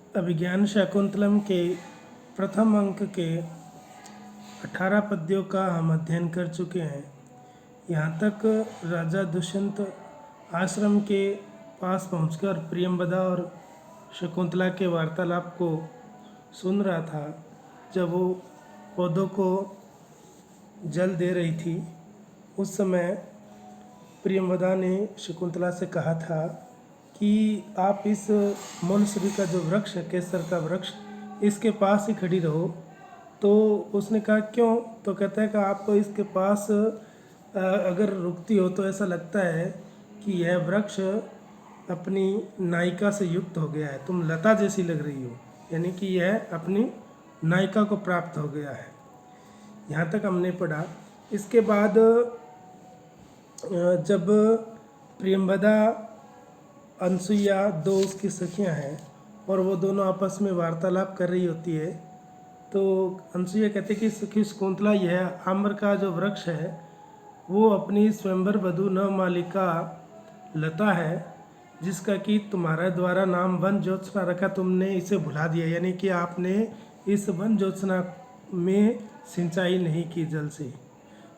अभिज्ञान शाकुंतलम के प्रथम अंक के 18 पद्यों का हम अध्ययन कर चुके हैं। यहाँ तक राजा दुष्यंत आश्रम के पास पहुंचकर प्रियंवदा और शकुंतला के वार्तालाप को सुन रहा था। जब वो पौधों को जल दे रही थी, उस समय प्रियंवदा ने शकुंतला से कहा था कि आप इस मनुश्री का जो वृक्ष है, केसर का वृक्ष, इसके पास ही खड़ी रहो। तो उसने कहा क्यों? तो कहता है कि आप इसके पास अगर रुकती हो तो ऐसा लगता है कि यह वृक्ष अपनी नायिका से युक्त हो गया है, तुम लता जैसी लग रही हो, यानी कि यह अपनी नायिका को प्राप्त हो गया है। यहाँ तक हमने पढ़ा। इसके बाद जब प्रियंवदा, अनसुईया, दो उसकी सखियाँ हैं और वो दोनों आपस में वार्तालाप कर रही होती है, तो अनसुईया कहते कि सखी शकुंतला, यह आम्र का जो वृक्ष है वो अपनी स्वयंवर वधू नवमालिका लता है, जिसका कि तुम्हारे द्वारा नाम वन ज्योत्सना रखा, तुमने इसे भुला दिया, यानी कि आपने इस वन ज्योत्सना में सिंचाई नहीं की जल से।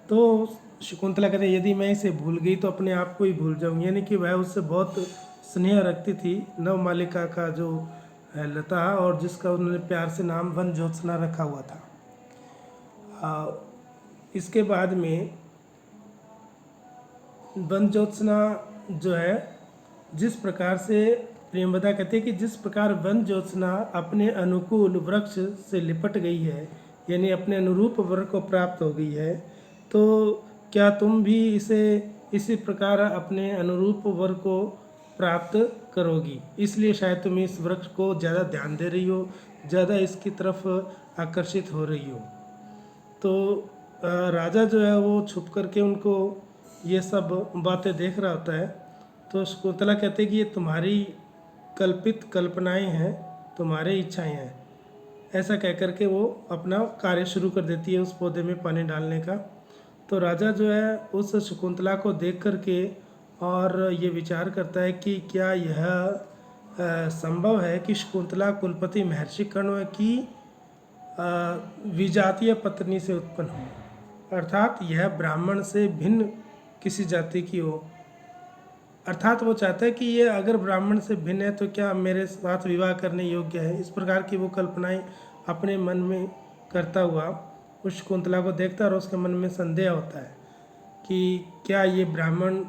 तो शकुंतला कहते यदि मैं इसे भूल गई तो अपने आप को ही भूल जाऊँ, यानी कि वह उससे बहुत स्नेह रखती थी, नवमालिका का जो है लता, और जिसका उन्होंने प्यार से नाम वन ज्योत्सना रखा हुआ था। इसके बाद में वन ज्योत्सना जो है, जिस प्रकार से प्रियंवदा कहते हैं कि जिस प्रकार वन ज्योत्सना अपने अनुकूल वृक्ष से लिपट गई है, यानी अपने अनुरूप वर को प्राप्त हो गई है, तो क्या तुम भी इसे इसी प्रकार अपने अनुरूप वर को प्राप्त करोगी, इसलिए शायद तुम इस वृक्ष को ज़्यादा ध्यान दे रही हो, ज़्यादा इसकी तरफ आकर्षित हो रही हो। तो राजा जो है वो छुप करके उनको ये सब बातें देख रहा होता है। तो शकुंतला कहते कि ये तुम्हारी कल्पित कल्पनाएं हैं, तुम्हारी इच्छाएं हैं, ऐसा कह करके वो अपना कार्य शुरू कर देती है उस पौधे में पानी डालने का। तो राजा जो है उस शकुंतला को देख करके और ये विचार करता है कि क्या यह संभव है कि शकुंतला कुलपति महर्षि कण्व की विजातीय पत्नी से उत्पन्न हो, अर्थात यह ब्राह्मण से भिन्न किसी जाति की हो। अर्थात वो चाहता है कि ये अगर ब्राह्मण से भिन्न है तो क्या मेरे साथ विवाह करने योग्य है। इस प्रकार की वो कल्पनाएं अपने मन में करता हुआ उस शकुंतला को देखता है और उसके मन में संदेह होता है कि क्या ये ब्राह्मण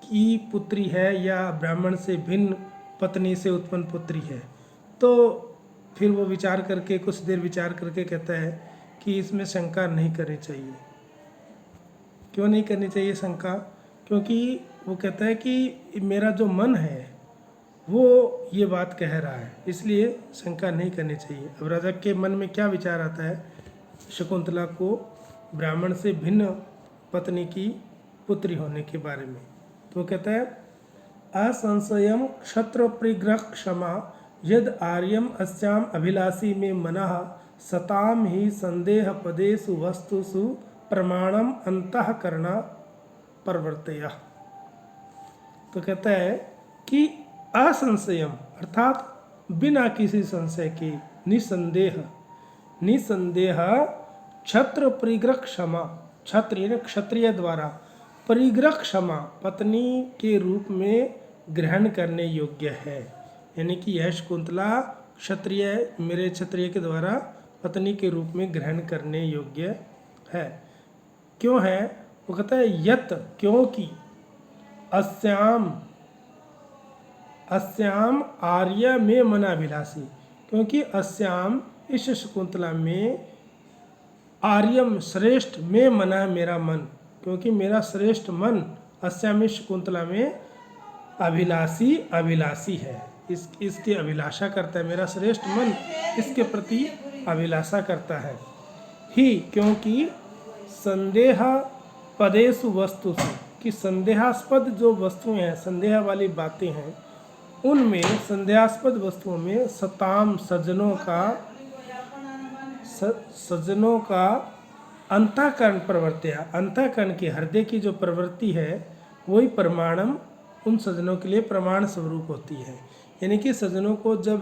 की पुत्री है या ब्राह्मण से भिन्न पत्नी से उत्पन्न पुत्री है। तो फिर वो विचार करके, कुछ देर विचार करके कहता है कि इसमें शंका नहीं करनी चाहिए। क्यों नहीं करनी चाहिए शंका? क्योंकि वो कहता है कि मेरा जो मन है वो ये बात कह रहा है, इसलिए शंका नहीं करनी चाहिए। अब राजा के मन में क्या विचार आता है शकुंतला को ब्राह्मण से भिन्न पत्नी की पुत्री होने के बारे में। तो वो कहता है असंशयम क्षत्र परिग्रह क्षमा यद आर्यम अस्याम अभिलाषी में मनः सताम ही संदेह पदेषु वस्तुषु प्रमाणम अंतःकरणा प्रवर्तया। तो कहता है कि असंशयम अर्थात बिना किसी संशय के, निसंदेह क्षत्र परिग्रह क्षमा, क्षत्रिय क्षत्रिय द्वारा, परिग्रह क्षमा पत्नी के रूप में ग्रहण करने योग्य है, यानी कि यह शकुंतला क्षत्रिय, मेरे क्षत्रिय के द्वारा पत्नी के रूप में ग्रहण करने योग्य है। क्यों है? वो कहता है यत, क्योंकि अस्याम आर्य में मनाभिलाषी, क्योंकि अस्याम इस शकुंतला में आर्यम श्रेष्ठ में मना मेरा मन, क्योंकि मेरा श्रेष्ठ मन अस्याम इस शकुंतला में अभिलाषी है, इसकी अभिलाषा करता है, मेरा श्रेष्ठ मन इसके प्रति अभिलाषा करता है। ही क्योंकि संदेह पदेषु वस्तुषु, कि संदेहास्पद जो वस्तुएं हैं, संदेह वाली बातें हैं, उनमें संदेहास्पद वस्तुओं में सताम सज्जनों का अंतःकरण प्रवृत्तिया, अंतःकरण की हृदय की जो प्रवृत्ति है वही प्रमाणम उन सज्जनों के लिए प्रमाण स्वरूप होती है। यानी कि सज्जनों को जब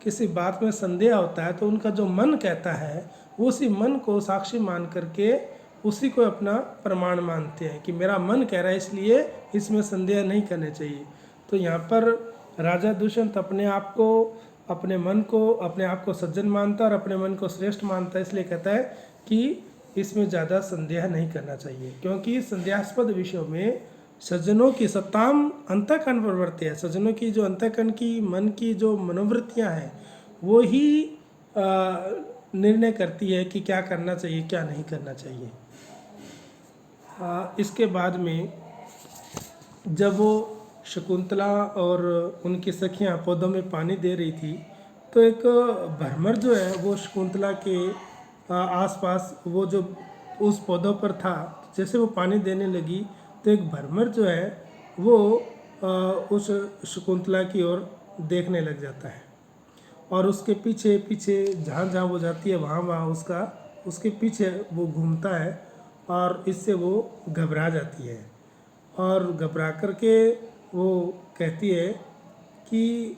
किसी बात में संदेह होता है तो उनका जो मन कहता है वो उसी मन को साक्षी मान करके उसी को अपना प्रमाण मानते हैं कि मेरा मन कह रहा है इसलिए इसमें संदेह नहीं करने चाहिए। तो यहाँ पर राजा दुष्यंत अपने आप को, अपने मन को, अपने आप को सज्जन मानता है और अपने मन को श्रेष्ठ मानता है, इसलिए कहता है कि इसमें ज़्यादा संदेह नहीं करना चाहिए, क्योंकि संदेहास्पद विषयों में सज्जनों की सत्ताम अंतःकरण प्रवृत्ति है। सज्जनों की जो अंतःकरण की, मन की जो मनोवृत्तियाँ हैं वो ही निर्णय करती है कि क्या करना चाहिए क्या नहीं करना चाहिए। इसके बाद में जब वो शकुंतला और उनकी सखियां पौधों में पानी दे रही थी तो एक भ्रमर जो है वो शकुंतला के आसपास, वो जो उस पौधों पर था, जैसे वो पानी देने लगी तो एक भ्रमर जो है वो उस शकुंतला की ओर देखने लग जाता है और उसके पीछे पीछे जहाँ जहाँ वो जाती है वहाँ वहाँ उसके पीछे वो घूमता है और इससे वो घबरा जाती है और घबरा करके वो कहती है कि